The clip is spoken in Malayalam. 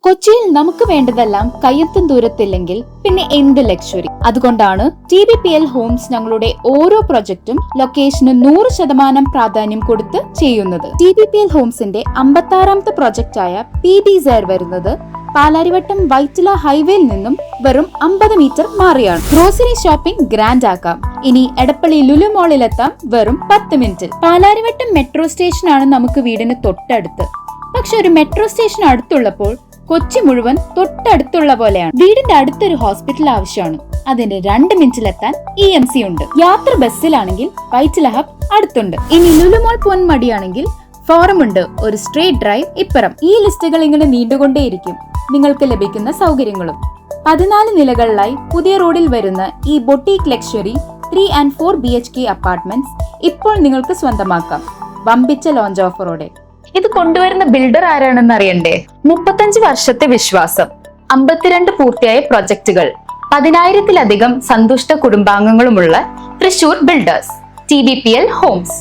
കൊച്ചിയിൽ നമുക്ക് വേണ്ടതെല്ലാം കയ്യെത്തും ദൂരത്തില്ലെങ്കിൽ പിന്നെ എന്ത് ലക്ഷറി. അതുകൊണ്ടാണ് TBPL ഹോംസ് ഞങ്ങളുടെ ഓരോ പ്രൊജക്റ്റും ലൊക്കേഷന് 100% പ്രാധാന്യം കൊടുത്ത് ചെയ്യുന്നത്. TBPL ഹോംസിന്റെ 56ാമത്തെ പ്രൊജക്റ്റായ PBZ വരുന്നത് പാലാരിവട്ടം വൈറ്റില ഹൈവേയിൽ നിന്നും വെറും 50 മീറ്റർ മാറിയാണ്. ഗ്രോസറി ഷോപ്പിംഗ് ഗ്രാൻഡ് ആക്കാം. ഇനി എടപ്പള്ളി ലുലു മോളിലെത്താം വെറും 10 മിനിറ്റിൽ. പാലാരിവട്ടം മെട്രോ സ്റ്റേഷനാണ് നമുക്ക് വീടിന് തൊട്ടടുത്ത്. പക്ഷെ ഒരു മെട്രോ സ്റ്റേഷൻ അടുത്തുള്ളപ്പോൾ കൊച്ചി മുഴുവൻ തൊട്ടടുത്തുള്ള പോലെയാണ്. വീടിന്റെ അടുത്തൊരു ഹോസ്പിറ്റൽ ആവശ്യമാണ്, അതിന്റെ 2 മിനിറ്റിലെത്താൻ EMC ഉണ്ട്. യാത്ര ബസ്സിലാണെങ്കിൽ വൈറ്റില ഹബ് അടുത്തുണ്ട്. ഇനി ലുലുമോൾ പോൻ മടിയാണെങ്കിൽ ഫോറം ഉണ്ട്, ഒരു സ്ട്രേറ്റ് ഡ്രൈവ് ഇപ്പുറം. ഈ ലിസ്റ്റുകൾ ഇങ്ങനെ നീണ്ടുകൊണ്ടേയിരിക്കും. നിങ്ങൾക്ക് ലഭിക്കുന്ന സൗകര്യങ്ങളും 14 നിലകളിലായി പുതിയ റോഡിൽ വരുന്ന ഈ boutique luxury 3 and 4 BHK apartments ഇപ്പോൾ നിങ്ങൾക്ക് സ്വന്തമാക്കാം വമ്പിച്ച ലോഞ്ച് ഓഫറോടെ. ഇത് കൊണ്ടുവരുന്ന ബിൽഡർ ആരാണെന്ന് അറിയണ്ടേ? 35 വർഷത്തെ വിശ്വാസം, 52 പൂർത്തിയായ പ്രൊജക്ടുകൾ, 10,000-ത്തിലധികം സന്തുഷ്ട കുടുംബാംഗങ്ങളുമുള്ള തൃശൂർ ബിൽഡേഴ്സ്. TBPL Holmes.